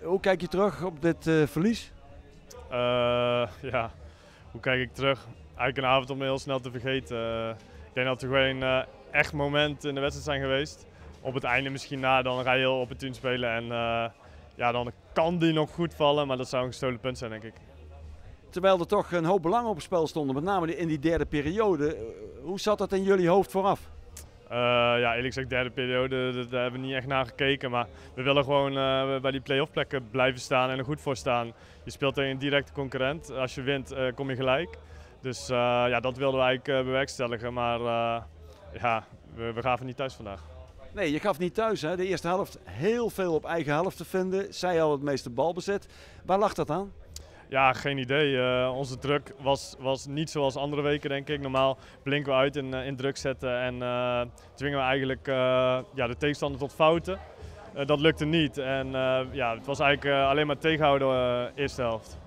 Hoe kijk je terug op dit verlies? Ja, hoe kijk ik terug? Eigenlijk een avond om heel snel te vergeten. Ik denk dat er gewoon echt momenten in de wedstrijd zijn geweest. Op het einde misschien dan ga je heel opportun spelen en ja, dan kan die nog goed vallen, maar dat zou een gestolen punt zijn, denk ik. Terwijl er toch een hoop belang op het spel stonden, met name in die derde periode. Hoe zat dat in jullie hoofd vooraf? Ja, eerlijk gezegd, derde periode, daar hebben we niet echt naar gekeken. Maar we willen gewoon bij die play-off plekken blijven staan en er goed voor staan. Je speelt tegen een directe concurrent. Als je wint, kom je gelijk. Dus ja, dat wilden we eigenlijk bewerkstelligen. Maar ja, we gaven niet thuis vandaag. Nee, je gaf niet thuis. Hè? De eerste helft heel veel op eigen helft te vinden. Zij hadden het meeste balbezit. Waar lag dat aan? Ja, geen idee. Onze druk was niet zoals andere weken, denk ik. Normaal blinken we uit in druk zetten en dwingen we eigenlijk ja, de tegenstander tot fouten. Dat lukte niet en ja, het was eigenlijk alleen maar tegenhouden eerste helft.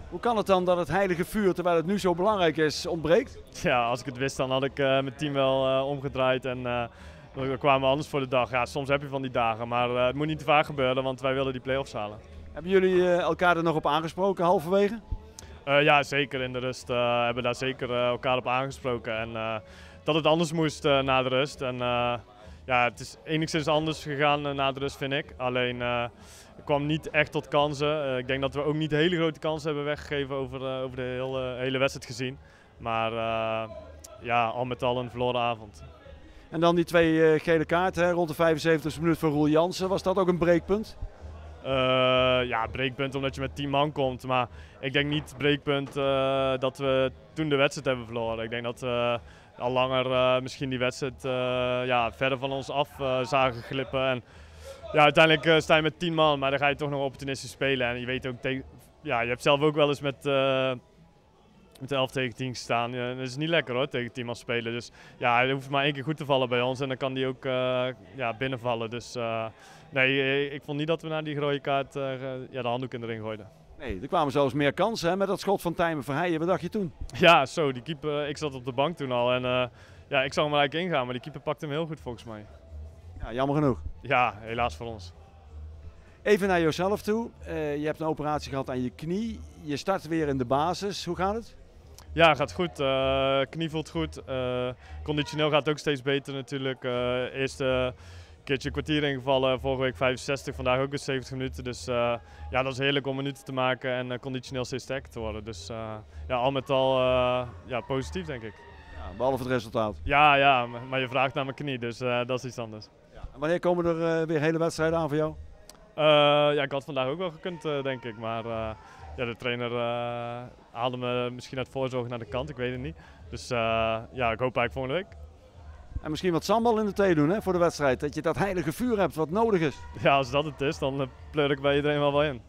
Hoe kan het dan dat het heilige vuur, terwijl het nu zo belangrijk is, ontbreekt? Ja, als ik het wist, dan had ik mijn team wel omgedraaid en dan kwamen we anders voor de dag. Ja, soms heb je van die dagen, maar het moet niet te vaak gebeuren, want wij willen die play-offs halen. Hebben jullie elkaar er nog op aangesproken, halverwege? Ja, zeker. In de rust hebben we daar zeker elkaar op aangesproken. En dat het anders moest na de rust. En ja, het is enigszins anders gegaan na de rust, vind ik. Alleen het kwam niet echt tot kansen. Ik denk dat we ook niet hele grote kansen hebben weggegeven over de hele wedstrijd gezien. Maar ja, al met al een verloren avond. En dan die twee gele kaarten hè, rond de 75e minuut van Roel Jansen. Was dat ook een breekpunt? Ja, breekpunt omdat je met 10 man komt. Maar ik denk niet breekpunt dat we toen de wedstrijd hebben verloren. Ik denk dat we al langer misschien die wedstrijd ja, verder van ons af zagen glippen. En ja, uiteindelijk sta je met 10 man, maar dan ga je toch nog opportunistisch spelen. En je weet ook, ja, je hebt zelf ook wel eens met 11 tegen 10 gestaan. Ja, dat is niet lekker hoor, tegen 10 man spelen. Dus ja, hij hoeft maar één keer goed te vallen bij ons en dan kan die ook ja, binnenvallen. Dus nee, ik vond niet dat we na die rode kaart ja, de handdoek in de ring gooiden. Nee, er kwamen zelfs meer kansen hè, met dat schot van Tijmen Verheijen. Wat dacht je toen? Ja, zo, die keeper, ik zat op de bank toen al en ja, ik zag hem er eigenlijk ingaan, maar die keeper pakte hem heel goed volgens mij. Ja, jammer genoeg. Ja, helaas voor ons. Even naar jezelf toe. Je hebt een operatie gehad aan je knie. Je start weer in de basis. Hoe gaat het? Ja, gaat goed. Knie voelt goed. Conditioneel gaat het ook steeds beter natuurlijk. Eerste keertje een kwartier ingevallen, vorige week 65, vandaag ook weer 70 minuten. Dus ja, dat is heerlijk om minuten te maken en conditioneel steeds sterker te worden. Dus ja, al met al ja, positief denk ik. Ja, behalve het resultaat. Ja, ja, maar je vraagt naar mijn knie, dus dat is iets anders. Ja. En wanneer komen er weer hele wedstrijden aan voor jou? Ja, ik had vandaag ook wel gekund, denk ik. Maar ja, de trainer haalde me misschien uit voorzorg naar de kant, ik weet het niet. Dus ja, ik hoop eigenlijk volgende week. En misschien wat sambal in de thee doen hè, voor de wedstrijd. Dat je dat heilige vuur hebt wat nodig is. Ja, als dat het is, dan pleur ik bij iedereen wel in.